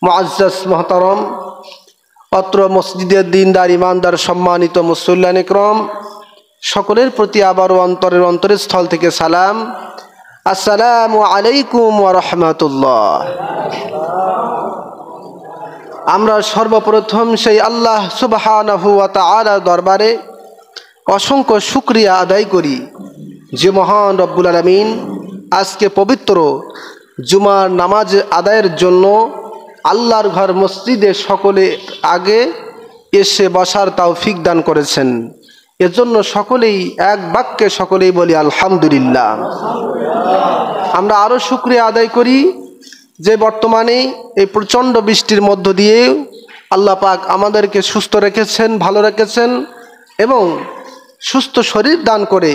মুআজ্জাজ মুহতারাম, অত্র মসজিদের দিনদার ইমানদার সম্মানিত মুসল্লিয়ান ইকরাম, সকলের প্রতি আবারও অন্তরের স্থল থেকে সালাম। আসসালামু আলাইকুম ওয়া রাহমাতুল্লাহ। আমরা সর্বপ্রথম সেই আল্লাহ সুবহানাহু ওয়া তাআলার দরবারে অসংখ্য শুকরিয়া আদায় করি যে মহান রব্বুল আলামিন আজকে পবিত্র জুমার নামাজ আদায়ের জন্য আল্লাহর ঘর মসজিদে সকলে আগে এসে বসার তৌফিক দান করেছেন। এজন্য সকলেই এক বাক্যে সকলেই বলি আলহামদুলিল্লাহ। আমরা আরও শুকরিয়া আদায় করি যে বর্তমানে এই প্রচণ্ড বৃষ্টির মধ্য দিয়ে আল্লাহ পাক আমাদেরকে সুস্থ রেখেছেন, ভালো রেখেছেন এবং সুস্থ শরীর দান করে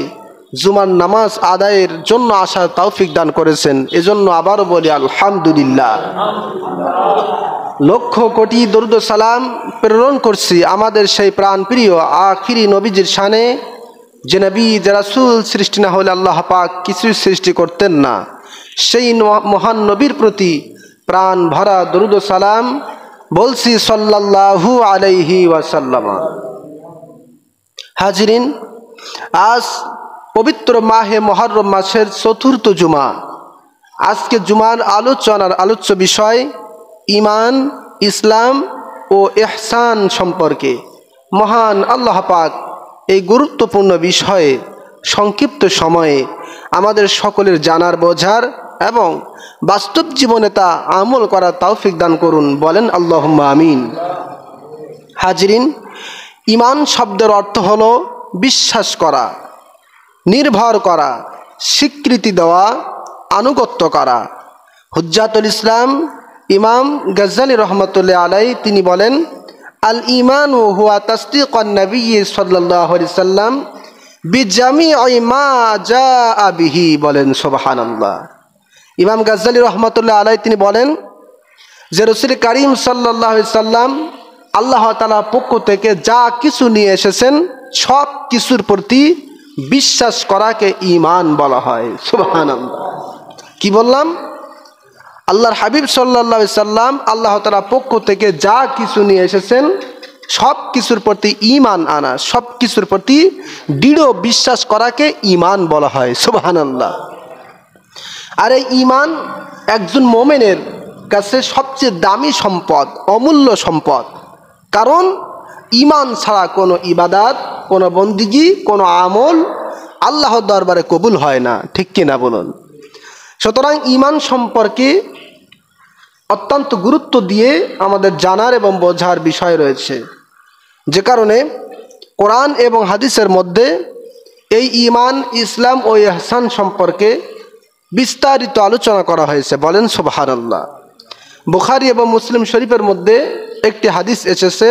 জুমার নামাজ আদায়ের জন্য আসার তৌফিক দান করেছেন। এজন্য আবারও বলি আলহামদুলিল্লাহ। লক্ষ কোটি দরুদ সালাম প্রেরণ করছি আমাদের সেই প্রাণপ্রিয় আখিরি নবীজির শানে, যে নবী যে রাসূল সৃষ্টি না হলে আল্লাহ পাক কিছুই সৃষ্টি করতেন না, সেই মহান নবীর প্রতি প্রাণ ভরা দরুদ সালাম বলছি সাল্লাল্লাহু আলাইহি ওয়াসাল্লাম। হাজিরিন, আজ পবিত্র মাহে মুহররম মাসের চতুর্থ জুমা। আজকে জুমার আলোচ্য বিষয় ঈমান, ইসলাম ও ইহসান সম্পর্কে। মহান আল্লাহ পাক এই গুরুত্বপূর্ণ বিষয়ে সংক্ষিপ্ত সময়ে আমাদের সকলের জানার, বোঝার এবং বাস্তব জীবনে তা আমল করার তৌফিক দান করুন, বলেন আল্লাহুম্মা আমিন। হাজিরিন, ঈমান শব্দের অর্থ হলো বিশ্বাস করা, নির্ভর করা, স্বীকৃতি দেওয়া, আনুগত্য করা। হুজ্জাতুল ইসলাম ইমাম গাজ্জালি রহমতুল্লাহ আলাইহি তিনি বলেন, আল ঈমানু হুয়া তাসদীকুন নবী সাল্লাল্লাহু আলাইহি সাল্লাম বিজামিই মা জাআ বিহি। বলেন সুবহানাল্লাহ। ইমাম গাজ্জালি রহমতুল্লাহ আলাইহি তিনি বলেন যে রাসূল কারীম সাল্লাল্লাহু আলাইহি সাল্লাম আল্লাহ তাআলার পক্ষ থেকে যা কিছু নিয়ে এসেছেন সব কিছুর প্রতি বিশ্বাস করাকে ঈমান বলা হয়। সুবহানাল্লাহ। কি বললাম? আল্লাহর হাবিব সাল্লাল্লাহু আলাইহি সাল্লাম আল্লাহ তাআলার পক্ষ থেকে যা কিছু নিয়ে এসেছেন সব কিছুর প্রতি ঈমান আনা, সব কিছুর প্রতি দৃঢ় বিশ্বাস করাকে ঈমান বলা হয়। সুবহানাল্লাহ। আর এই ঈমান একজন মুমিনের কাছে সবচেয়ে দামি সম্পদ, অমূল্য সম্পদ। কারণ ঈমান ছাড়া কোনো ইবাদত, কোনো বন্দিগি, কোনো আমল আল্লাহর দরবারে কবুল হয় না। ঠিক কিনা বলুন? সুতরাং ঈমান সম্পর্কে অত্যন্ত গুরুত্ব দিয়ে আমাদের জানার এবং বোঝার বিষয় রয়েছে, যে কারণে কোরআন এবং হাদিসের মধ্যে এই ঈমান, ইসলাম ও ইহসান সম্পর্কে বিস্তারিত আলোচনা করা হয়েছে। বলেন সুবহানাল্লাহ। বুখারী এবং মুসলিম শরীফের মধ্যে একটি হাদিস এসেছে,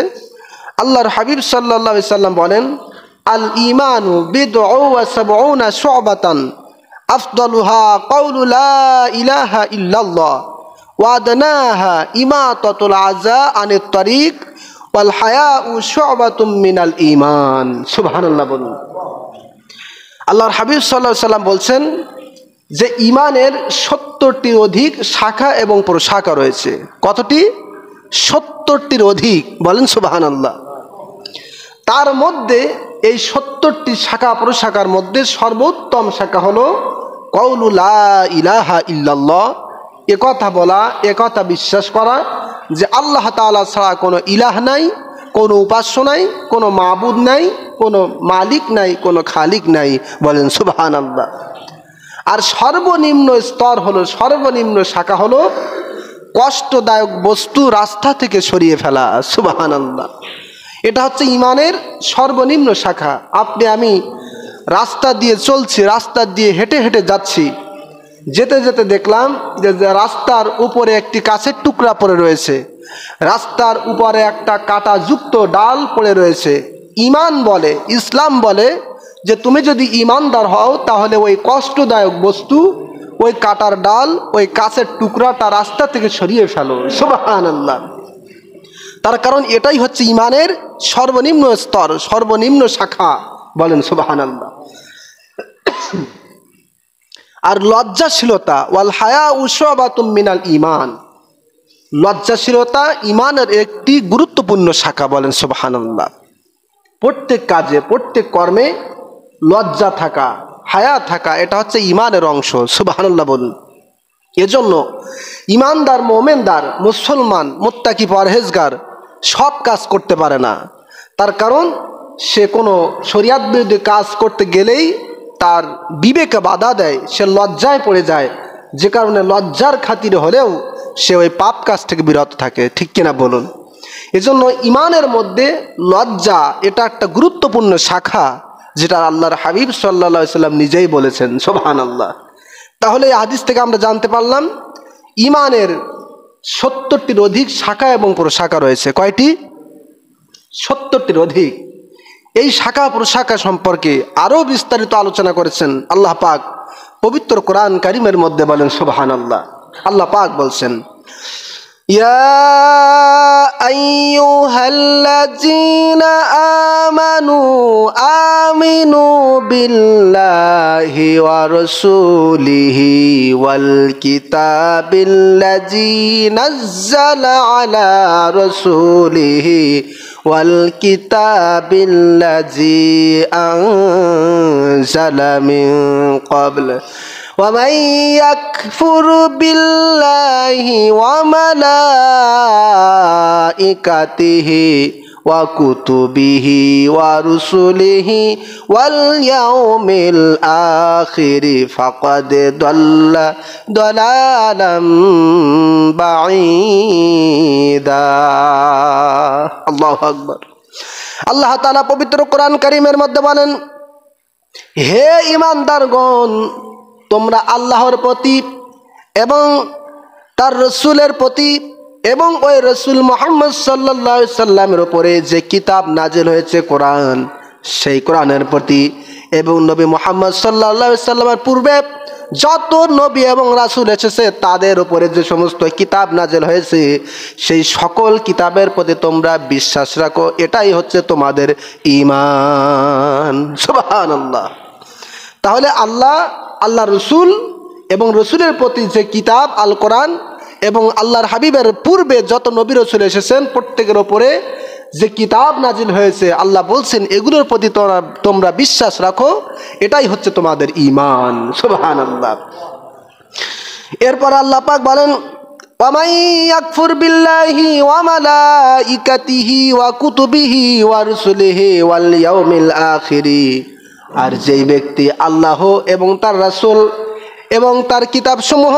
আল্লাহর হাবিব সাল্লাল্লাহু আলাইহি সাল্লাম বলেন, আল ঈমানু বিদউ ওয়া সাবউনা শু'বাতান আফদালুহা কাউলু লা ইলাহা ইল্লাল্লাহ ওয়া আদনাহা ইমাতাতুল আযা আনিত তারিক ওয়াল হায়াউ শু'বাতুম মিনাল ঈমান। সুবহানাল্লাহ বলুন। আল্লাহর হাবিব সাল্লাল্লাহু আলাইহি সাল্লাম বলছেন যে ঈমানের ৭০টির অধিক শাখা এবং প্রশাখা রয়েছে। কতটি? ৭০টির অধিক। বলেন সুবহানাল্লাহ। তার মধ্যে এই ৭০টি শাখা প্রশাখার মধ্যে সর্বোত্তম শাখা হলো কাউলু লা ইলাহা ইল্লাল্লাহ, একথা বলা, একথা বিশ্বাস করা যে আল্লাহ তাআলা ছাড়া কোনো ইলাহ নাই, কোনো উপাস্য নাই, কোনো মাবুদ নাই, কোনো মালিক নাই, কোনো খালিক নাই। বলেন সুবহানাল্লাহ। আর সর্বনিম্ন স্তর হলো, সর্বনিম্ন শাখা হলো কষ্টদায়ক বস্তু রাস্তা থেকে সরিয়ে ফেলা। সুবহানাল্লাহ। এটা হচ্ছে ঈমানের সর্বনিম্ন শাখা। আপনি আমি রাস্তা দিয়ে চলছি, রাস্তা দিয়ে হেঁটে হেঁটে যাচ্ছি, যেতে যেতে দেখলাম যে রাস্তার উপরে একটি কাছের টুকরা পড়ে রয়েছে, রাস্তার উপরে একটা কাঁটাযুক্ত ডাল পড়ে রয়েছে। ঈমান বলে, ইসলাম বলে যে তুমি যদি ঈমানদার হও তাহলে ওই কষ্টদায়ক বস্তু, ওই কাঁটার ডাল, ওই কাছের টুকরাটা রাস্তা থেকে সরিয়ে ফেলো। সুবহানাল্লাহ। তার কারণ এটাই হচ্ছে ঈমানের সর্বনিম্ন স্তর, সর্বনিম্ন শাখা। বলেন সুবহানাল্লাহ। আর লজ্জাশীলতা, ওয়াল হায়াউ শু'বাতুম মিনাল ঈমান, লজ্জাশীলতা ইমানের একটি গুরুত্বপূর্ণ শাখা, বলেন সুবহানাল্লাহ। প্রত্যেক কাজে প্রত্যেক কর্মে লজ্জা থাকা, হায়া থাকা, এটা হচ্ছে ইমানের অংশ। সুবহানাল্লাহ বলুন। এজন্য ইমানদার, মোমেনদার, মুসলমান, মুত্তাকি, পরহেজগার সব কাজ করতে পারে না। তার কারণ সে কোনো শরিয়াত বিরোধী কাজ করতে গেলেই তার বিবেকে বাধা দেয়, সে লজ্জায় পড়ে যায়, যে কারণে লজ্জার খাতিরে হলেও সে ওই পাপ কাজ থেকে বিরত থাকে। ঠিক কিনা বলুন? এজন্য ইমানের মধ্যে লজ্জা এটা একটা গুরুত্বপূর্ণ শাখা, যেটা আল্লাহর হাবিব সাল্লাল্লাহু আলাইহি সাল্লাম নিজেই বলেছেন। সুবহানাল্লাহ। তাহলে এই হাদিস থেকে আমরা জানতে পারলাম ইমানের 70টির অধিক শাখা এবং প্রশাখা রয়েছে। কয়টি? 70টির অধিক। এই শাখা প্রশাখা সম্পর্কে আরও বিস্তারিত আলোচনা করেছেন আল্লাহ পাক পবিত্র কোরআন কারিমের মধ্যে। বলেন সুবহানাল্লাহ। আল্লাহ পাক বলছেন, ইয়া আইয়ুহাল্লাযীনা আমানু আমিনু বিল্লাহি ওয়া রাসূলিহি ওয়াল কিতাবিল্লাযী নাযালা আলা রাসূলিহি ওয়াল কিতাবিল্লাযী আনজালা মিন ক্বাবল ومن يكفر بالله وملائكته وكتبه ورسله واليوم الآخر فقد ضل ضلالا بعيدا। আল্লাহু আকবার। আল্লাহ তাআলা পবিত্র কোরআন কারীমের মধ্যে বলেন, হে ঈমানদারগণ, তোমরা আল্লাহর প্রতি এবং তার রসুলের প্রতি এবং ওই রসুল মুহাম্মদ সাল্লাল্লাহু আলাইহি সাল্লামের উপরে যে কিতাব নাজিল হয়েছে কোরআন, সেই কোরআনের প্রতি এবং নবী মুহাম্মদ সাল্লাল্লাহু আলাইহি সাল্লামের পূর্বে যত নবী এবং রাসূল এসেছে তাদের উপরে যে সমস্ত কিতাব নাজিল হয়েছে সেই সকল কিতাবের প্রতি তোমরা বিশ্বাস রাখো, এটাই হচ্ছে তোমাদের ঈমান। সুবহানাল্লাহ। তাহলে আল্লাহ রসুল এবং রসুলের প্রতি যে কিতাব আল কোরআন এবং আল্লাহর হাবিবের পূর্বে যত নবী রসুল এসেছেন প্রত্যেকের ওপরে যে কিতাব নাজিল হয়েছে, আল্লাহ বলছেন এগুলোর প্রতি তোমরা বিশ্বাস রাখো, এটাই হচ্ছে তোমাদের ঈমান। সুবহানাল্লাহ। এরপর আল্লাহ পাক বলেন, ওয়ামান ইয়াকফুর বিল্লাহি ওয়া মালাইকাতিহি ওয়া কুতুবিহি ওয়া রুসুলিহি ওয়াল ইয়াউমিল আখিরি, আর যেই ব্যক্তি আল্লাহ এবং তার রাসূল এবং তার কিতাবসমূহ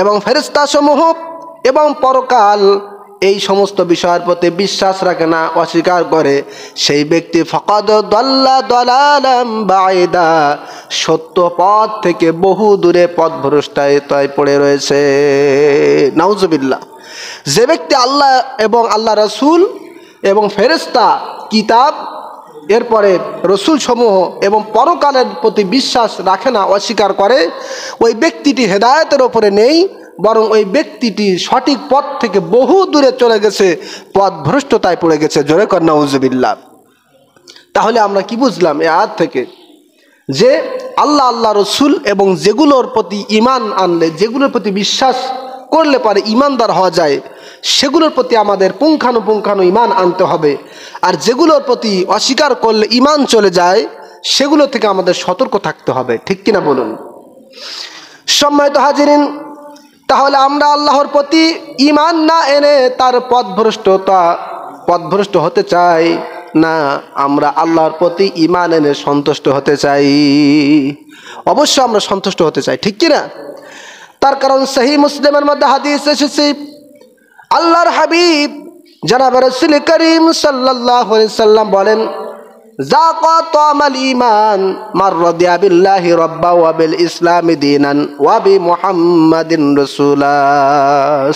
এবং ফেরেশতাসমূহ এবং পরকাল এই সমস্ত বিষয়ের প্রতি বিশ্বাস রাখে না, অস্বীকার করে, সেই ব্যক্তি ফাকাদ দাল্লা দালালাম বাঈদা, সত্য পথ থেকে বহু দূরে পথভ্রষ্টায় পড়ে রয়েছে। নাউজুবিল্লাহ। যে ব্যক্তি আল্লাহ এবং আল্লাহ রাসূল এবং ফেরেশতা, কিতাব, এরপরে রসুল সমূহ এবং পরকালের প্রতি বিশ্বাস রাখে না, অস্বীকার করে, ওই ব্যক্তিটি হেদায়েতের ওপরে নেই, বরং ওই ব্যক্তিটি সঠিক পথ থেকে বহু দূরে চলে গেছে, পথভ্রষ্টতায় পড়ে গেছে। জোরে কর নাউজুবিল্লাহ। তাহলে আমরা কি বুঝলাম এই আয়াত থেকে? যে আল্লাহ রসুল এবং যেগুলোর প্রতি ঈমান আনলে, যেগুলোর প্রতি বিশ্বাস করলে পারে ঈমানদার হওয়া যায়, সেগুলোর প্রতি আমাদের পুঙ্খানুপুঙ্খানু ঈমান আনতে হবে। আর যেগুলোর প্রতি অস্বীকার করলে ঈমান চলে যায়, সেগুলো থেকে আমাদের সতর্ক থাকতে হবে। ঠিক কিনা বলুন? সম্মানিত হাজিরিন, তাহলে আমরা আল্লাহর প্রতি ঈমান না এনে তার পথভ্রষ্ট হতে চাই না, আমরা আল্লাহর প্রতি ঈমান এনে সন্তুষ্ট হতে চাই। অবশ্য আমরা সন্তুষ্ট হতে চাই, ঠিক কিনা? তার কারণ সহিহ মুসলিমের মধ্যে হাদিস এসেছে, আল্লাহর হাবিব জনাব রাসূল করিম সাল্লাল্লাহু আলাইহি সাল্লাম বলেন, যাকা তামাল ঈমান মান রাদিয়া বিল্লাহি রাব্বা ওয়া বিল ইসলামি দীনান ওয়া বি মুহাম্মাদিন রাসূলা।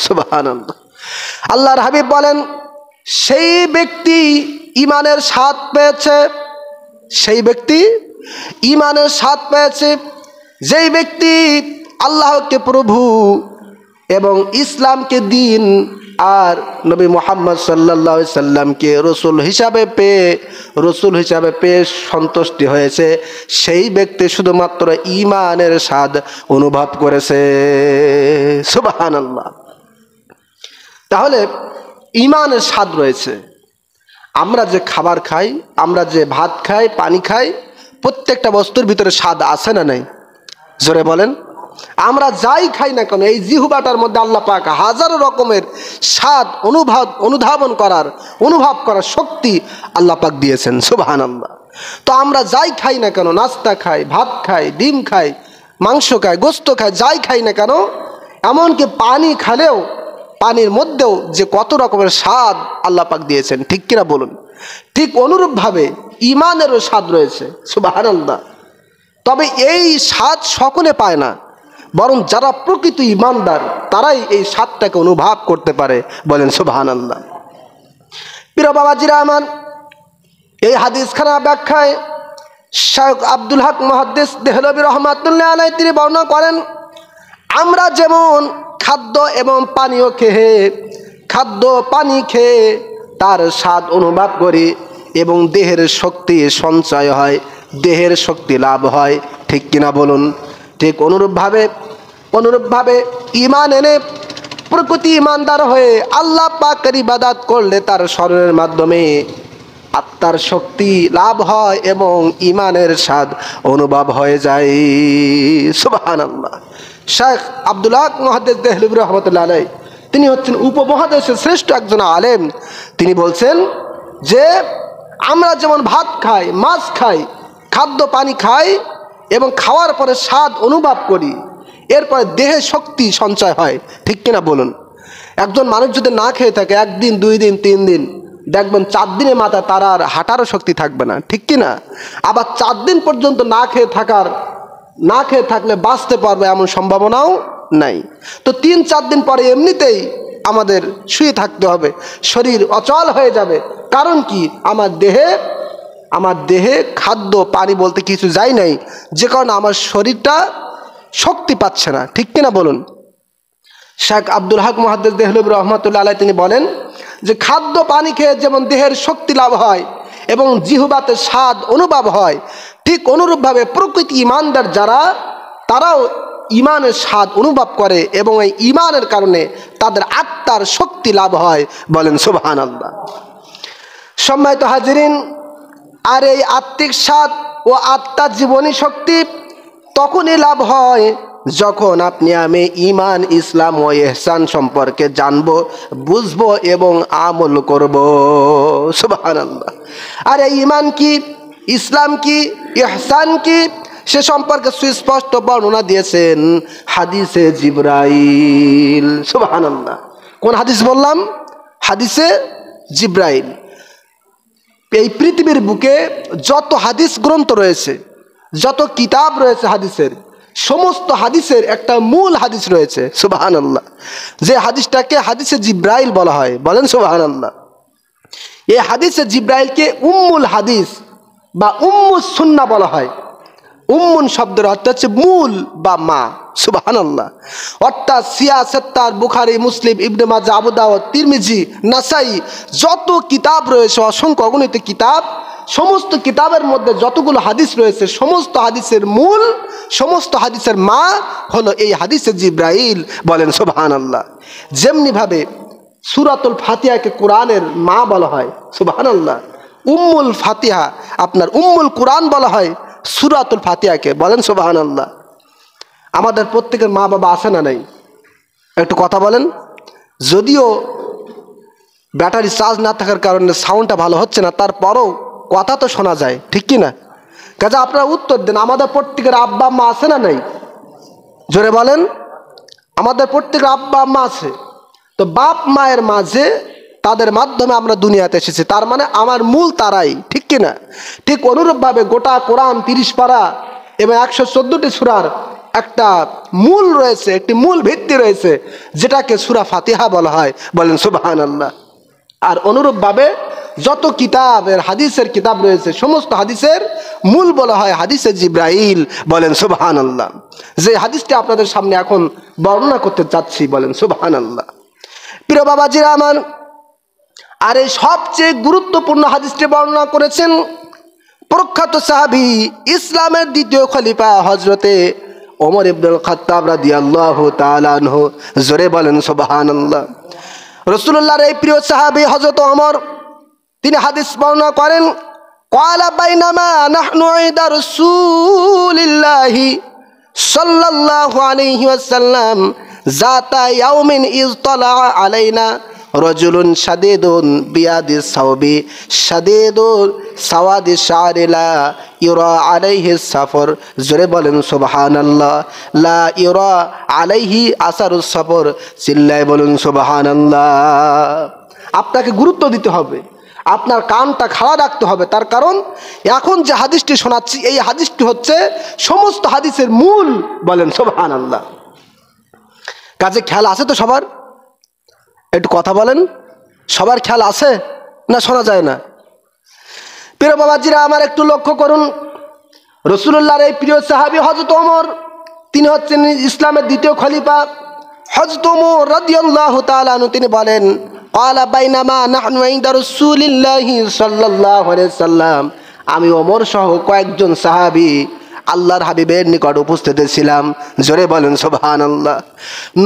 সুবহানাল্লাহ। আল্লাহর হাবিব বলেন, সেই ব্যক্তি ঈমানের স্বাদ পেয়েছে, সেই ব্যক্তি ঈমানের স্বাদ পেয়েছে যেই ব্যক্তি আল্লাহকে প্রভু এবং ইসলামকে দিন আর নবী মুহাম্মদ সাল্লাল্লাহু আলাইহি সাল্লামকে রসুল হিসাবে পেয়ে সন্তুষ্টি হয়েছে, সেই ব্যক্তি শুধুমাত্র ঈমানের স্বাদ অনুভব করেছে। সুবহানাল্লাহ। তাহলে ইমানের স্বাদ রয়েছে। আমরা যে খাবার খাই, আমরা যে ভাত খাই, পানি খাই, প্রত্যেকটা বস্তুর ভিতরে স্বাদ আছে না নাই? জোরে বলেন। আমরা যাই খাই না কেন, এই জিহ্বাটার মধ্যে আল্লাহ পাক হাজারো রকমের স্বাদ অনুভব করার শক্তি আল্লাহ পাক দিয়েছেন, সুবহানাল্লাহ। তো আমরা যাই খাই না কেন, নাস্তা খাই, ভাত খাই, ডিম খাই, মাংস খাই, গোস্ত খাই, যাই খাই না কেন, এমনকি পানি খেলেও পানির মধ্যেও যে কত রকমের স্বাদ আল্লাহ পাক দিয়েছেন, ঠিক কিনা বলুন? ঠিক অনুরূপভাবে ইমানেরও স্বাদ রয়েছে, সুবহানাল্লাহ। তবে এই স্বাদ সকলে পায় না, বরং যারা প্রকৃত ইমানদার তারাই এই স্বাদটাকে অনুভব করতে পারে, বলেন সুবহানাল্লাহ। প্রিয় বাবাজিরা আমার, এই হাদিসখানা ব্যাখ্যায় শায়খ আব্দুল হক মুহাদ্দিস দেহলভী রহমাতুল্লাহ আলাইহি তিনি বর্ণনা করেন, আমরা যেমন খাদ্য এবং পানীয় খেয়ে তার স্বাদ অনুভব করি এবং দেহের শক্তি সঞ্চয় হয়, দেহের শক্তি লাভ হয়, ঠিক কিনা বলুন? ঠিক অনুরূপভাবে ঈমান এনে প্রকৃতি ঈমানদার হয়ে আল্লাহ পাকের ইবাদত করলে তার শরীরের মাধ্যমে আত্মার শক্তি লাভ হয় এবং ঈমানের স্বাদ অনুভব হয়ে যায়, সুবহানাল্লাহ। শায়খ আব্দুল হক মুহাদ্দিস দেহলভী রাহমাতুল্লাহ আলাইহি তিনি হচ্ছেন উপমহাদেশের শ্রেষ্ঠ একজন আলেম। তিনি বলছেন যে আমরা যেমন ভাত খাই, মাছ খাই, খাদ্য পানি খাই এবং খাওয়ার পরে স্বাদ অনুভব করি, এরপরে দেহে শক্তি সঞ্চয় হয়, ঠিক কিনা বলুন? একজন মানুষ যদি না খেয়ে থাকে 1 দিন 2 দিন 3 দিন, দেখবেন 4 দিনের মাথায় তার আর হাঁটারও শক্তি থাকবে না, ঠিক কিনা? আবার 4 দিন পর্যন্ত না খেয়ে থাকলে বাঁচতে পারবে এমন সম্ভাবনাও নাই। তো 3-4 দিন পরে এমনিতেই আমাদের শুয়ে থাকতে হবে, শরীর অচল হয়ে যাবে। কারণ কি? আমার দেহে খাদ্য পানি বলতে কিছু যায় নাই, যে কারণে আমার শরীরটা শক্তি পাচ্ছে না, ঠিক কিনা বলুন? শায়খ আব্দুল হক মুহাদ্দিস দেহলভী রহমাতুল্লাহ আলাইহি তিনি বলেন যে খাদ্য পানি খেয়ে যেমন দেহের শক্তি লাভ হয় এবং জিহ্বাতে স্বাদ অনুভব হয়, ঠিক অনুরূপভাবে প্রকৃতি ঈমানদার যারা, তারাও ঈমানের স্বাদ অনুভব করে এবং এই ঈমানের কারণে তাদের আত্মার শক্তি লাভ হয়, বলেন সুবহানাল্লাহ। সম্মানিত হাজিরিন, আর এই আত্মিক স্বাদ ও আত্মার জীবনী শক্তি তখনই লাভ হয় যখন আপনি আমি ঈমান, ইসলাম ও ইহসান সম্পর্কে জানবো, বুঝবো এবং আমল করব, সুবহানাল্লাহ। আর এই ঈমান কি, ইসলাম কি, ইহসান কি, সে সম্পর্কে সুস্পষ্ট বর্ণনা দিয়েছেন হাদিসে জিবরাইল, সুবহানাল্লাহ। কোন হাদিস বললাম? হাদিসে জিবরাইল। এই পৃথিবীর বুকে যত হাদিস গ্রন্থ রয়েছে, যত কিতাব রয়েছে হাদিসের, সমস্ত হাদিসের একটা মূল হাদিস রয়েছে, সুবহানাল্লাহ, যে হাদিসটাকে হাদিসে জিবরাইল বলা হয়, বলেন সুবহানাল্লাহ। এই হাদিসে জিবরাইলকে উম্মুল হাদিস বা উম্মুস সুন্নাহ বলা হয়। উম্মুন শব্দের অর্থ হচ্ছে মূল বা মা, সুবহানাল্লাহ। অর্থাৎ সিয়াসত্তার, বুখারী, মুসলিম, ইবনে মাজাহ, আবু দাউদ, তিরমিজি, নাসাই, যত কিতাব রয়েছে, অসংখ্য অগণিত কিতাব, সমস্ত কিতাবের মধ্যে যতগুলো হাদিস রয়েছে, সমস্ত হাদিসের মূল, সমস্ত হাদিসের মা হলো এই হাদিসে জিবরাইল, বলেন সুবহানাল্লাহ। যেমনিভাবে সূরাতুল ফাতিহাকে কোরআনের মা বলা হয়, সুবহানাল্লাহ। উম্মুল ফাতিহা, আপনার উম্মুল কোরআন বলা হয় সূরাতুল ফাতিহাকে, বলেন সুবহানাল্লাহ। আমাদের প্রত্যেকের মা বাবা আছে না নাই? একটু কথা বলেন। যদিও ব্যাটারি চার্জ না থাকার কারণে সাউন্ডটা ভালো হচ্ছে না, তারপরও কথা তো শোনা যায়, ঠিক কি না? কাজে আপনারা উত্তর দেন, আমাদের প্রত্যেকের আব্বা আম্মা আছে না নাই? জোরে বলেন। আমাদের প্রত্যেকের আব্বা আম্মা আছে। তো বাপ মায়ের মাঝে, তাদের মাধ্যমে আমরা দুনিয়াতে এসেছি, তার মানে আমার মূল তারাই, ঠিক কিনা? ঠিক অনুরূপভাবে গোটা কোরআন 30 পারা এবং 114টি সূরার একটা মূল রয়েছে, একটি মূল ভিত্তি রয়েছে, যেটাকে সূরা ফাতিহা বলা হয়, বলেন সুবহানাল্লাহ। আর অনুরূপভাবে যত কিতাবের হাদিসের কিতাব রয়েছে, সমস্ত হাদিসের মূল বলা হয় হাদিসে জিবরাইল, বলেন সুবহানাল্লাহ। যে হাদিসটি আপনাদের সামনে এখন বর্ণনা করতে চাচ্ছি, বলেন সুবহানাল্লাহ। প্রিয় বাবাজিরা আমার, আর এই সবচেয়ে গুরুত্বপূর্ণ হাদিসটি বর্ণনা করেছেন প্রখ্যাত সাহাবী, ইসলামের দ্বিতীয় খলিফা হযরতে ওমর ইবনুল খাত্তাব রাদিয়াল্লাহু তাআলা আনহু, জোরে বলেন সুবহানাল্লাহ। রাসূলুল্লাহর এই প্রিয় সাহাবী হযরত ওমর তিনি হাদিস বর্ণনা করেন, ক্বালা বাইনামা নাহনু ইনদা রাসূলিল্লাহি সাল্লাল্লাহু আলাইহি ওয়াসাল্লাম যাতা ইয়াউমিন ইজতালা আলাইনা রাজুলুন শাদীদুন বিয়াদিস সাওবি শাদীদুন সাওয়াদিস শারিলা ইউরা আলাইহি সাফর। জোরে বলেন সুবহানাল্লাহ। লা ইউরা আলাইহি আসারুস সাফর, চিল্লায় বলুন সুবহানাল্লাহ। আপনাকে গুরুত্ব দিতে হবে, আপনার কানটা খাড়া রাখতে হবে। তার কারণ এখন যে হাদিসটি শোনাচ্ছি এই হাদিসটি হচ্ছে সমস্ত হাদিসের মূল। বলেন সুবহানাল্লাহ। কাজে খেয়াল আছে তো সবার? একটু কথা বলেন, সবার খেয়াল আছে না শোনা যায় না? প্রিয় বাবাজিরা আমার একটু লক্ষ্য করুন, রাসূলুল্লাহর এই প্রিয় সাহাবী হযরত ওমর তিনি হচ্ছেন ইসলামের দ্বিতীয় খলিফা। হযরত ওমর রাদিয়াল্লাহু তাআলা আনহু তিনি বলেন, ক্বালা বাইনামা নাহনু ইনদা রাসূলিল্লাহি সাল্লাল্লাহু আলাইহি ওয়াসাল্লাম, আমি ওমর সহ কয়েকজন সাহাবী আল্লাহর হাবিবের নিকট উপস্থিত ছিলাম। জোরে বলেন সুবহানাল্লাহ।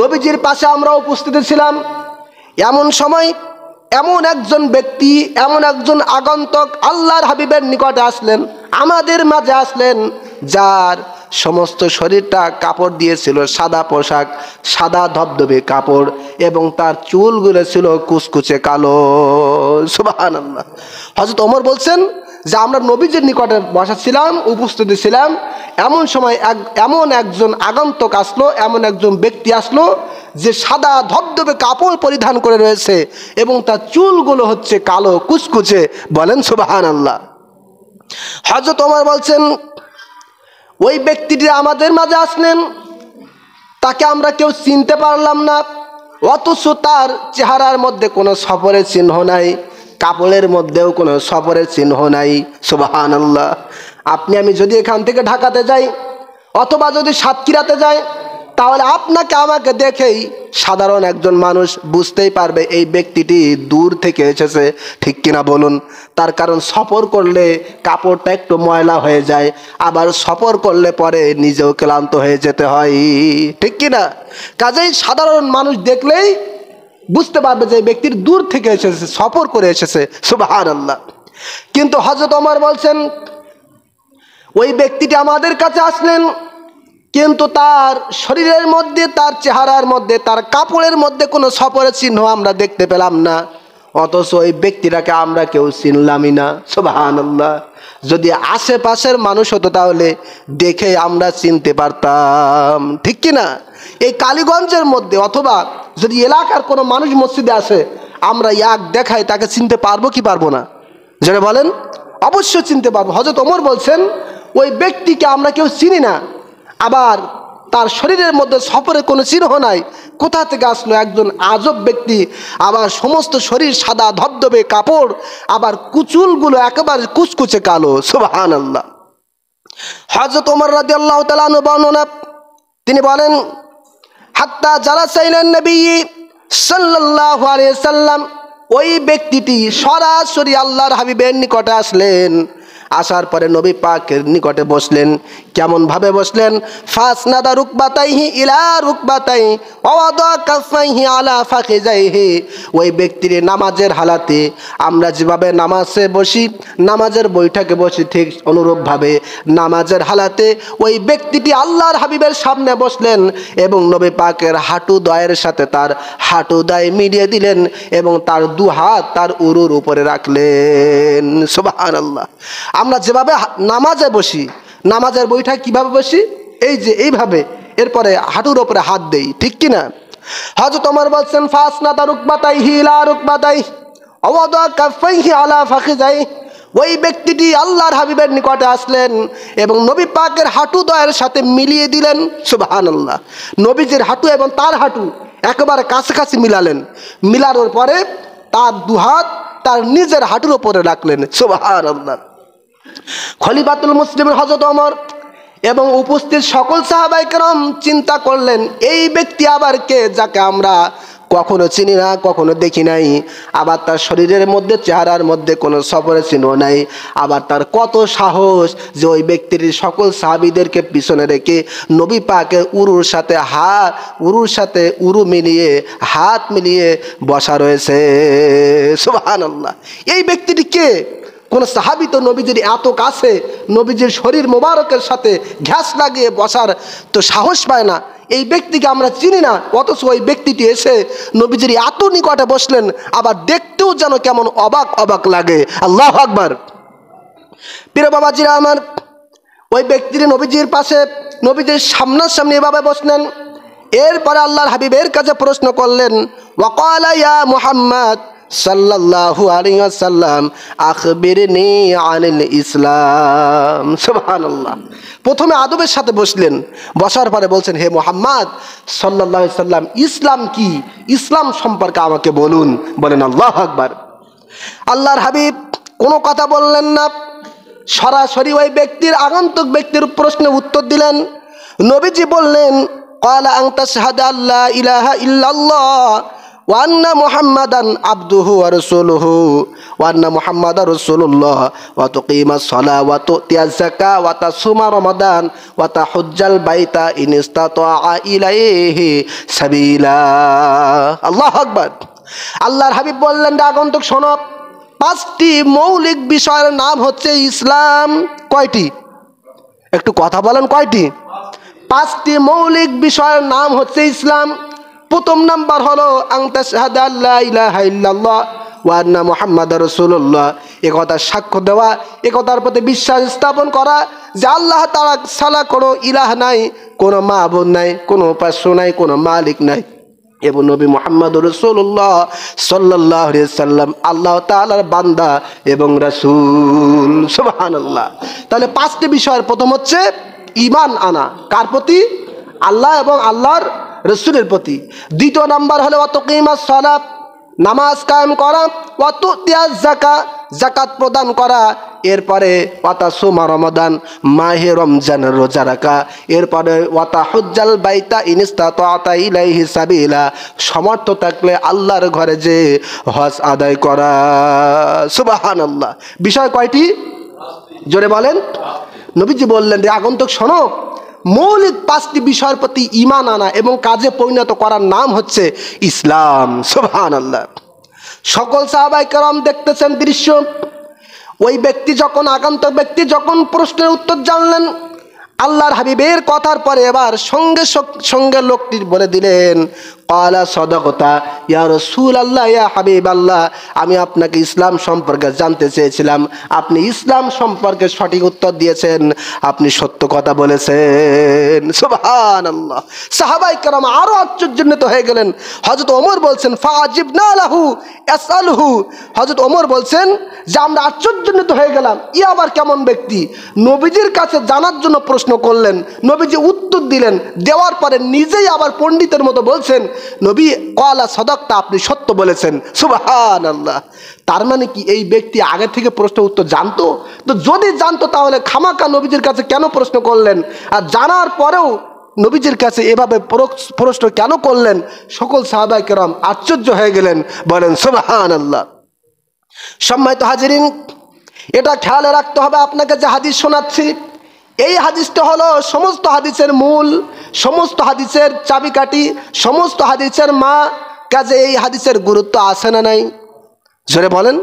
নবীজির পাশে আমরা উপস্থিত ছিলাম। এমন সময় এমন একজন ব্যক্তি, এমন একজন আগন্তুক আল্লাহর হাবিবের নিকটে আসলেন, আমাদের মাঝে আসলেন, যার সমস্ত শরীরটা কাপড় দিয়েছিল, সাদা পোশাক, সাদা ধবধবে কাপড়, এবং তার চুলগুলো ছিল কুচকুচে কালো। সুবহানাল্লাহ। হযরত ওমর বলছেন যে আমরা নবীজির নিকটে বসাছিলাম, উপস্থিত ছিলাম, এমন সময় এমন একজন আগন্তুক আসলো, এমন একজন ব্যক্তি আসলো যে সাদা ধবধবে কাপড় পরিধান করে রয়েছে এবং তার চুলগুলো হচ্ছে কালো কুচকুচে। বলেন সুবহানাল্লাহ। হযরত ওমর বলছেন ওই ব্যক্তিটি আমাদের মাঝে আসলেন, তাকে আমরা কেউ চিনতে পারলাম না, অথচ তার চেহারার মধ্যে কোনো সফরের চিহ্ন নাই, কাপড়ের মধ্যেও কোনো সফরের চিহ্ন নাই। সুবহানাল্লাহ। আপনি আমি যদি এখান থেকে ঢাকাতে যাই অথবা যদি সাতক্ষীরাতে যাই, তাহলে আপনাকে আমাকে দেখেই সাধারণ একজন মানুষ বুঝতেই পারবে এই ব্যক্তিটি দূর থেকে এসেছে। ঠিক কিনা বলুন? তার কারণ সফর করলে কাপড়টা একটু ময়লা হয়ে যায়, আবার সফর করলে পরে নিজেও ক্লান্ত হয়ে যেতে হয়। ঠিক কিনা? কাজেই সাধারণ মানুষ দেখলেই বুঝতে পারবে যে এই ব্যক্তির দূর থেকে এসেছে, সফর করে এসেছে। সুবহানাল্লাহ। কিন্তু হযরত ওমর বলছেন ওই ব্যক্তিটি আমাদের কাছে আসলেন, কিন্তু তার শরীরের মধ্যে, তার চেহারার মধ্যে, তার কাপড়ের মধ্যে কোনো সফরের চিহ্ন আমরা দেখতে পেলাম না, অথচ ওই ব্যক্তিটাকে আমরা কেউ চিনলামই না। সুবহানাল্লাহ। যদি আশেপাশের মানুষ হতো তাহলে দেখে আমরা চিনতে পারতাম। ঠিক কিনা? এই কালীগঞ্জের মধ্যে অথবা যদি এলাকার কোনো মানুষ মসজিদে আসে, আমরা এক দেখায় তাকে চিনতে পারবো কি পারবো না? যারা বলেন অবশ্যই চিনতে পারবো। হযরত ওমর বলছেন ওই ব্যক্তিকে আমরা কেউ চিনি না, আবার তার শরীরের মধ্যে সফরের কোনো চিহ্ন নাই। কোথা থেকে আসলো একজন আজব ব্যক্তি, আবার সমস্ত শরীর সাদা ধবধবে কাপড়, আবার কুচুলগুলো একেবারে কুচকুচে কালো। সুবহানাল্লাহ। হযরত ওমর রাদিয়াল্লাহু তাআলা আনহু বর্ণনা তিনি বলেন, হাত্তা জালাসা ইলান নবী সাল্লাল্লাহু আলাইহি সাল্লাম, ওই ব্যক্তিটি সরাসরি আল্লাহর হাবিবের নিকটে আসলেন। আসার পরে নবী পাকের নিকটে বসলেন। কেমন ভাবে বসলেন? ফাসনাদা রুকবাতাইহি ইলা রুকবাতাই ওয়াদা কাফাইহি আলা ফাখিজাইহি। ওই ব্যক্তির নামাজের হালাতে আমরা যেভাবে নামাজে বসি, নামাজের বৈঠকে বসি, ঠিক অনুরূপভাবে নামাজের হালাতে ওই ব্যক্তিটি আল্লাহর হাবিবের সামনে বসলেন এবং নবী পাকের হাঁটু দয়ের সাথে তার হাঁটু দয় মিলিয়ে দিলেন এবং তার দু হাত তার উরুর উপরে রাখলেন। সুবহানাল্লাহ। আমরা যেভাবে নামাজে বসি, নামাজের বৈঠক কিভাবে বসি? এই যে এইভাবে, এরপরে হাঁটুর উপরে হাত দেই। ঠিক কিনা? হযরত ওমর বলছেন ফাসনাদা রুকবাতাইহি ইলা রুকবাতাই ওয়াদা কাফাইহি আলা ফাখিজাই। ওই ব্যক্তিটি আল্লাহর হাবিবের নিকটে আসলেন এবং নবী পাকের হাঁটু দয়ের সাথে মিলিয়ে দিলেন। সুবহানাল্লাহ। নবীজির হাঁটু এবং তার হাঁটু একেবারে কাছাকাছি মিলালেন। মিলানোর পরে তার দুহাত তার নিজের হাঁটুর উপরে রাখলেন। সুবহানাল্লাহ। খলিফাতুল মুসলিমিন হযরত ওমর এবং উপস্থিত সকল সাহাবায়ে কেরাম চিন্তা করলেন এই ব্যক্তি আবার কে, যাকে আমরা কখনো চিনি না, কখনো দেখি নাই, আবার তার শরীরের মধ্যে চেহারার মধ্যে কোনো সফরের চিহ্ন নাই। আবার তার কত সাহস যে ওই ব্যক্তির সকল সাহাবীদেরকে পিছনে রেখে নবী পাকের উরুর সাথে উরু মিলিয়ে হাত মিলিয়ে বসা রয়েছে। সুবহানাল্লাহ। এই ব্যক্তিটি কে? কোন সাহাবী তো নবীজির এত কাছে, নবীজির শরীর মোবারকের সাথে ঘ্যাস লাগিয়ে বসার তো সাহস পায় না। এই ব্যক্তিকে আমরা চিনি না, অথচ ওই ব্যক্তিটি এসে নবীজির এত নিকটে বসলেন, আবার দেখতেও যেন কেমন অবাক অবাক লাগে। আল্লাহু আকবার। প্রিয় বাবাজিরা আমার, ওই ব্যক্তিটি নবীজির পাশে, নবীজির সামনাসামনি এভাবে বসলেন। এরপরে আল্লাহর হাবিবের কাছে প্রশ্ন করলেন, ওয়াকালা ইয়া মুহাম্মদ সাল্লাল্লাহু আলাইহি ওয়াসাল্লাম আখবিরনি আনিল ইসলাম। সুবহানাল্লাহ। প্রথমে আদবের সাথে বসলেন, বসার পরে বলছেন, হে মুহাম্মদ সাল্লাল্লাহু আলাইহি ওয়াসাল্লাম, ইসলাম কি? ইসলাম সম্পর্কে আমাকে বলুন। বলেন আল্লাহু আকবার। আল্লাহর হাবিব কোনো কথা বললেন না, সরাসরি ওই ব্যক্তির, আগন্তুক ব্যক্তির প্রশ্নের উত্তর দিলেন। নবীজি বললেন, ক্বালা আন তাশহাদা আল্লা ইলাহা ইল্লাল্লাহ ওয়া আন্না মুহাম্মাদান আবদুহু ওয়া রাসূলুহু ওয়া আন্না মুহাম্মাদার রাসূলুল্লাহ ওয়া তুকিমাস সালাহ ওয়া তুতিয়াজ যাকাহ ওয়া তাসুমা রমাদান ওয়া তাহুজ্জাল বাইতা ইন ইসতাতা ইলাইহি সাবিলা। আল্লাহু আকবার। আল্লাহর হাবিব বললেন, আগন্তুক শোনো, 5টি মৌলিক বিষয়ের নাম হচ্ছে ইসলাম। কয়টি? একটু কথা বলেন, কয়টি? 5টি মৌলিক বিষয়ের নাম হচ্ছে ইসলাম। প্রথম নাম্বার হলো আন তাশহাদা আল্লা ইলাহা ইল্লাল্লাহ ওয়া আন্না মুহাম্মাদার রাসূলুল্লাহ, একথা সাক্ষ্য দেওয়া, একথার প্রতি বিশ্বাস স্থাপন করা যে আল্লাহ তাআলা ছাড়া কোনো ইলাহ নাই, কোনো মাবুদ নাই, কোনো উপাস্য নাই, কোনো মালিক নাই, এবং নবী মুহাম্মদুর রাসূলুল্লাহ সাল্লাল্লাহু আলাইহি সাল্লাম আল্লাহ তাআলার বান্দা এবং রাসূল। সুবহানাল্লাহ। তাহলে 5টি বিষয়ের প্রথম হচ্ছে ঈমান আনা। কার প্রতি? আল্লাহ এবং আল্লাহর রাসূলের প্রতি। দ্বিতীয় নাম্বার হলো ওয়া তুকিমাস সালাত, নামাজ কায়েম করা, ওয়া তুতিয়াজ যাকাত, যাকাত প্রদান করা, এরপরে ওয়া তাসুমা রমাদান, মাহে রমজানের রোজা রাখা, এরপরে ওয়া তাহুজ্জাল বাইতা ইন ইসতাতা ইলাইহি সাবিলা, সমর্থ থাকলে আল্লাহর ঘরে যে হজ আদায় করা। সুবহানাল্লাহ। বিষয় কয়টি? জোরে বলেন। নবীজি বললেন, রে আগন্তুক শোনো, মৌলিক 5টি বিষয়ের প্রতি ঈমান আনা এবং কাজে পরিণত করার নাম হচ্ছে ইসলাম। সুবহানাল্লাহ। সকল সাহাবায়ে কেরাম দেখতেছেন দৃশ্য। ওই ব্যক্তি যখন, আগন্তুক ব্যক্তি যখন প্রশ্নের উত্তর জানলেন, আল্লাহর হাবিবের কথার পরে এবার সঙ্গে সঙ্গে লোকটি বলে দিলেন, ক্বালা সাদাকতা ইয়া রাসূলুল্লাহ ইয়া হাবিবাল্লাহ, আমি আপনাকে ইসলাম সম্পর্কে জানতে চেয়েছিলাম, আপনি ইসলাম সম্পর্কে সঠিক উত্তর দিয়েছেন, আপনি সত্য কথা বলেছেন। সুবহানাল্লাহ। সাহাবায়ে কেরাম আরো আশ্চর্যান্বিত হয়ে গেলেন। হযরত ওমর বলছেন, ফাআজিবনা লাহু ইয়াসআলহু, হযরত ওমর বলছেন যে আমরা আশ্চর্যান্বিত হয়ে গেলাম, ই আবার কেমন ব্যক্তি? নবীজির কাছে জানার জন্য প্রশ্ন করলেন, নবীজি উত্তর দিলেন, দেওয়ার পরে নিজেই আবার পণ্ডিতের মতো বলছেন, নবী ক্বালা সাদাকতা, আপনি সত্য বলেছেন। সুবহানাল্লাহ। তার মানে কি এই ব্যক্তি আগে থেকে প্রশ্ন উত্তর জানতো? তো যদি জানতো তাহলে খামাকা নবীজির কাছে কেন প্রশ্ন করলেন? আর জানার পরেও নবীজির কাছে এভাবে প্রশ্ন কেন করলেন? সকল সাহাবায়ে কেরাম আশ্চর্য হয়ে গেলেন। বলেন সুবহানাল্লাহ। সম্মানিত হাজিরিন, এটা খেয়াল রাখতে হবে, আপনাকে যে হাদিস শোনাচ্ছি, এই হাদিসটা হলো সমস্ত হাদিসের মূল, সমস্ত হাদিসের চাবিকাঠি, সমস্ত হাদিসের মা। কাজে এই হাদিসের গুরুত্ব আছে না নাই? জোরে বলেন।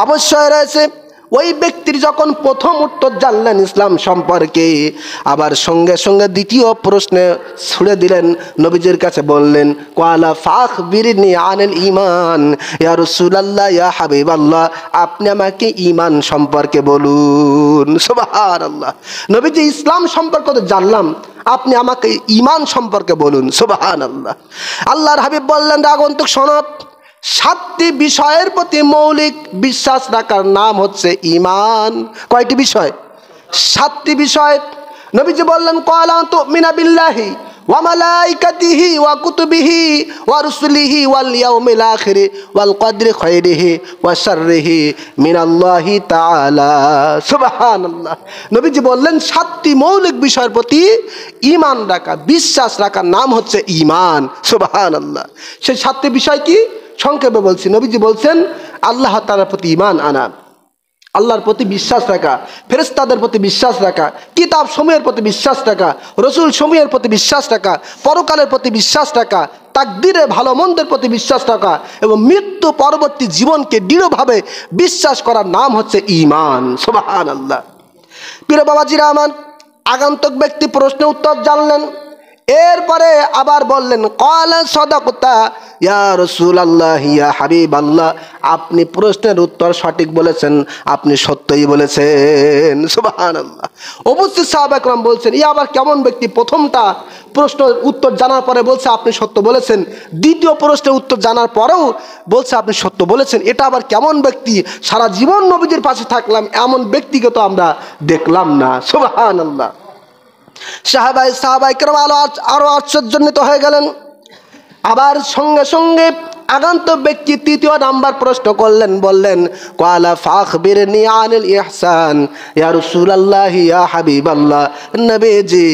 অবশ্যই রয়েছে। ওই ব্যক্তির যখন প্রথম উত্তর জানলেন ইসলাম সম্পর্কে, আবার সঙ্গে সঙ্গে দ্বিতীয় প্রশ্নে ছুড়ে দিলেন, নবীজির কাছে বললেন, ক্বালা ফাখবিরনি আনিল ঈমান ইয়া রাসূলুল্লাহ ইয়া হাবিবাল্লাহ, আপনি আমাকে ঈমান সম্পর্কে বলুন। সুবহানাল্লাহ। নবীজি ইসলাম সম্পর্কে তো জানলাম, আপনি আমাকে ঈমান সম্পর্কে বলুন। সুবহানাল্লাহ। আল্লাহর হাবিব বললেন, আগন্তুক শোনো, 7টি বিষয়ের প্রতি মৌলিক বিশ্বাস রাখার নাম হচ্ছে ঈমান। কয়টি বিষয়? 7টি বিষয়। নবীজি বললেন, ক্বালা তুমিনা বিল্লাহি ওয়া মালাইকাতিহি ওয়া কুতুবিহি ওয়া রুসুলিহি ওয়াল ইয়াউমিল আখির ওয়াল কদরি খায়রিহি ওয়া শাররিহি মিনাল্লাহি তাআলা। সুবহানাল্লাহ। নবীজি বললেন সাতটি মৌলিক বিষয়ের প্রতি ঈমান রাখা, বিশ্বাস রাখার নাম হচ্ছে ঈমান। সুবহানাল্লাহ। সেই সাতটি বিষয় কি সংক্ষেপে বলছি। নবীজি বলছেন আল্লাহ তাআলার প্রতি ঈমান আনা, আল্লাহর প্রতি বিশ্বাস রাখা, ফেরেশতাদের প্রতি বিশ্বাস রাখা, কিতাব সমূহের প্রতি বিশ্বাস রাখা, রসুল সমূহের প্রতি বিশ্বাস রাখা, পরকালের প্রতি বিশ্বাস রাখা, তাকদীরে ভালো মন্দের প্রতি বিশ্বাস রাখা এবং মৃত্যু পরবর্তী জীবনকে দৃঢ়ভাবে বিশ্বাস করার নাম হচ্ছে ঈমান। সুবহানাল্লাহ। প্রিয় বাবাজিরা আমার, আগন্তুক ব্যক্তি প্রশ্নের উত্তর জানলেন, এরপরে আবার বললেন ক্বালা সাদাকতা ইয়া রাসূলুল্লাহ ইয়া হাবিবাল্লাহ, আপনি প্রশ্নের উত্তর সঠিক বলেছেন, আপনি সত্যই বলেছেন। সুবহানাল্লাহ। উপস্থিত সাহাবা کرام বলছেন, ই আবার কেমন ব্যক্তি প্রথমটা প্রশ্নের উত্তর জানার পরে বলছে আপনি সত্য বলেছেন, দ্বিতীয় প্রশ্নের উত্তর জানার পরেও বলছে আপনি সত্য বলেছেন, এটা আবার কেমন ব্যক্তি? সারা জীবন নবীজির পাশে থাকলাম, এমন ব্যক্তিকে তো আমরা দেখলাম না। সুবহানাল্লাহ। সাহাবাই کرام আরো আশ্চর্যান্বিত হয়ে গেলেন। আবার সঙ্গে সঙ্গে আগন্তুক ব্যক্তি তৃতীয় নাম্বার প্রশ্ন করলেন, বললেন ক্বালা ফাখবিরনি আনিল ইহসান ইয়া রাসূলুল্লাহ ইয়া হাবিবাল্লাহ, নবীজি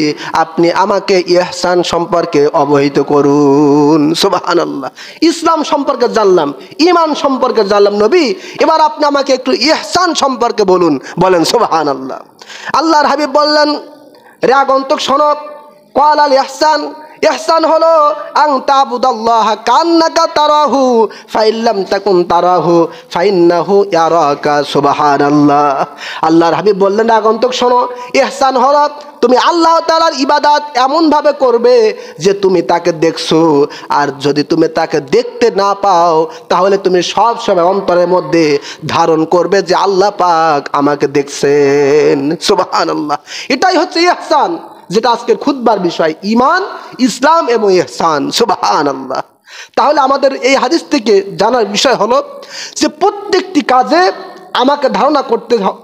আপনি আমাকে ইহসান সম্পর্কে অবহিত করুন। সুবহানাল্লাহ। ইসলাম সম্পর্কে জানলাম, ঈমান সম্পর্কে জানলাম নবী, এবার আপনি আমাকে একটু ইহসান সম্পর্কে বলুন। বলেন সুবহানাল্লাহ। আল্লাহর হাবিব বললেন, রে আগন্তুক শোনো, ক্বালাল ইহসান, ইহসান হলো আন তা'বুদাল্লাহ কান্নাকা তারাহু ফাইল্লাম তাকুন তারাহু ফাইন্নাহু ইয়ারাকা। সুবহানাল্লাহ। আল্লাহর হাবিব বললেন, আগন্তুক শোনো, ইহসান হলো তুমি আল্লাহ তাআলার ইবাদত এমনভাবে করবে যে তুমি তাকে দেখছো, আর যদি তুমি তাকে দেখতে না পাও তাহলে তুমি সব সময় অন্তরের মধ্যে ধারণ করবে যে আল্লাহ পাক আমাকে দেখছেন। সুবহানাল্লাহ। এটাই হচ্ছে ইহসান, যেটা আজকের খুতবার বিষয়, ঈমান, ইসলাম এবং ইহসান। সুবহানাল্লাহ। তাহলে আমাদের এই হাদিস থেকে জানার বিষয় হলো যে প্রত্যেকটি কাজে আমাকে ধারণা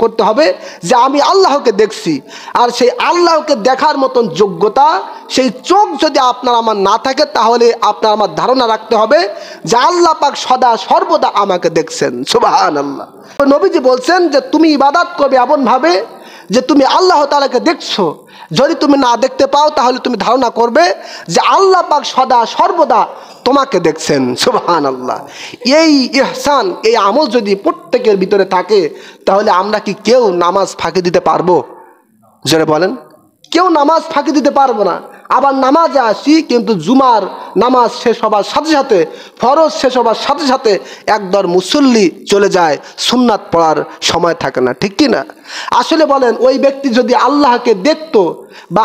করতে হবে যে আমি আল্লাহকে দেখছি, আর সেই আল্লাহকে দেখার মতন যোগ্যতা, সেই চোখ যদি আপনার আমার না থাকে তাহলে আপনার আমার ধারণা রাখতে হবে যে আল্লাহ পাক সদা সর্বদা আমাকে দেখছেন। সুবহানাল্লাহ। নবীজি বলছেন যে তুমি ইবাদত করবে এমনভাবে যে তুমি আল্লাহ তাআলাকে দেখছো, যদি তুমি না দেখতে পাও তাহলে তুমি ধারণা করবে যে আল্লাহ পাক সদা সর্বদা তোমাকে দেখছেন। সুবহানাল্লাহ। এই ইহসান, এই আমল যদি প্রত্যেকের ভিতরে থাকে তাহলে আমরা কি কেউ নামাজ ফাঁকি দিতে পারবো? জোরে বলেন। কেউ নামাজ ফাঁকি দিতে পারবো না। আবার নামাজে আসি, কিন্তু জুমার নামাজ শেষ হবার সাথে সাথে, ফরজ শেষ হবার সাথে সাথে একদল মুসল্লি চলে যায়, সুন্নাত পড়ার সময় থাকে না, ঠিক কি না? আসলে বলেন, ওই ব্যক্তি যদি আল্লাহকে দেখতো বা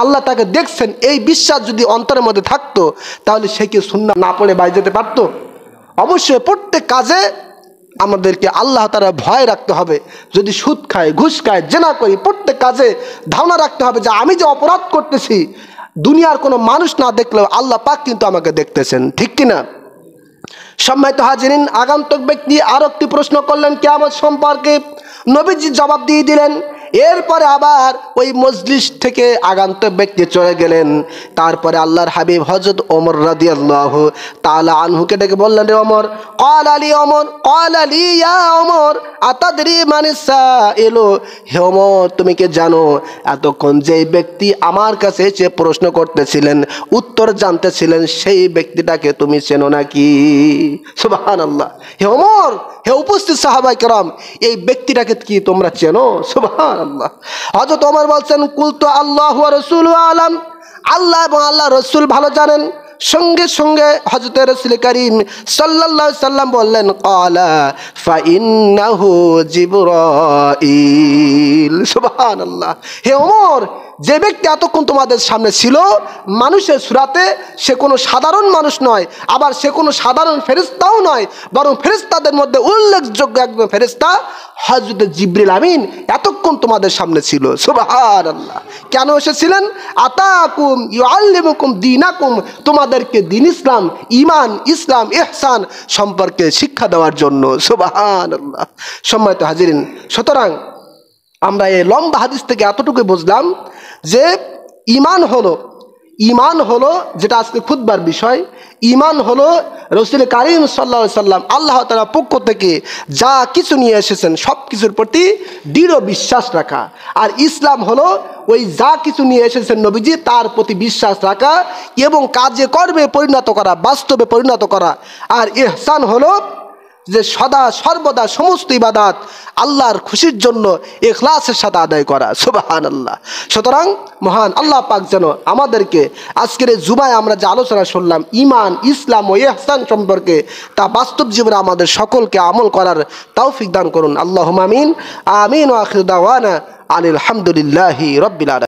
আল্লাহ তাকে দেখছেন এই বিশ্বাস যদি অন্তরের মধ্যে থাকতো তাহলে সে কি সুন্নাত না পড়ে বাইরে যেতে পারতো? অবশ্যই প্রত্যেক কাজে আমাদেরকে আল্লাহ তাআলার ভয় রাখতে হবে। যদি সুদ খাই, ঘুষ খাই, জেনা করি, প্রত্যেক কাজে ধারণা রাখতে হবে যে আমি যে অপরাধ করতেছি দুনিয়ার কোনো মানুষ না দেখলেও আল্লাহ পাক কিন্তু আমাকে দেখতেছেন, ঠিক কিনা? সম্মানিত হাজিরিন, আগন্তুক ব্যক্তি আরো একটি প্রশ্ন করলেন কিয়ামত সম্পর্কে, নবীজি জবাব দিয়ে দিলেন। এরপরে আবার ওই মজলিস থেকে আগন্তুক ব্যক্তি চলে গেলেন। তারপরে আল্লাহর হাবিব হযরত ওমর রাদিয়াল্লাহু তাআলা আনহুকে ডেকে বললেন, রে ওমর, ক্বালা লি ইয়া ওমর আতাদরি মানিস সাইলু, হে ওমর তুমি কি জানো এতক্ষণ যেই ব্যক্তি আমার কাছে এসে প্রশ্ন করতেছিলেন, উত্তর জানতেছিলেন, সেই ব্যক্তিটাকে তুমি চেনো নাকি? সুবহানাল্লাহ। হে ওমর, হে উপস্থিত সাহাবায়ে কেরাম, এই ব্যক্তিটাকে কি তোমরা চেনো? সুবহানাল্লাহ। হযরত ওমর বলছেন, কুলতু আল্লাহু ওয়া রাসূলুহু আলাম, আল্লাহ এবং আল্লাহর রাসূল ভালো জানেন। সঙ্গে সঙ্গে হযরত রাসূল করিম সাল্লাল্লাহু আলাইহি সাল্লাম বললেন, ক্বালা ফাইন্নাহু জিবরাইল। সুবহানাল্লাহ। হে ওমর, যে ব্যক্তি এতক্ষণ তোমাদের সামনে ছিল মানুষের সূরাতে, সে কোনো সাধারণ মানুষ নয়, আবার সে কোনো সাধারণ ফেরেশতাও নয়, বরং ফেরেশতাদের মধ্যে উল্লেখযোগ্য একজন ফেরেশতা হযরত জিবরিল আমিন এতক্ষণ তোমাদের সামনে ছিল। সুবহানাল্লাহ। কেন এসেছিলেন? আতাকুম ইউআল্লিমুকুম দীনাকুম, তোমাদেরকে দ্বীন ইসলাম, ঈমান, ইসলাম, ইহসান সম্পর্কে শিক্ষা দেওয়ার জন্য। সুবহানাল্লাহ। সম্মানিত হাজিরিন, সুতরাং আমরা এই লম্বা হাদিস থেকে এতটুকু বুঝলাম যে ঈমান হলো ঈমান হলো, যেটা আজকে খুতবার বিষয়, ঈমান হলো রাসূল কারীম সাল্লাল্লাহু আলাইহি সাল্লাম আল্লাহ তাআলার পক্ষ থেকে যা কিছু নিয়ে এসেছেন সব কিছুর প্রতি দৃঢ় বিশ্বাস রাখা। আর ইসলাম হলো ওই যা কিছু নিয়ে এসেছেন নবীজি তার প্রতি বিশ্বাস রাখা এবং কাজে কর্মে পরিণত করা, বাস্তবে পরিণত করা। আর ইহসান হলো যে সদা সর্বদা সমস্ত ইবাদত আল্লাহর খুশির জন্য ইখলাসের সাথে আদায় করা। সুবহানাল্লাহ। সুতরাং মহান আল্লাহ পাক যেন আমাদেরকে আজকের এই জুমায় আমরা যে আলোচনা শুনলাম ঈমান, ইসলাম ও ইহসান সম্পর্কে, তা বাস্তব জীবনে আমাদের সকলকে আমল করার তৌফিক দান করুন। আল্লাহুম্মা আমিন। আমিন ওয়া আখিরু দাওয়ানা আনিল হামদুলিল্লাহি রাব্বিল আলামিন।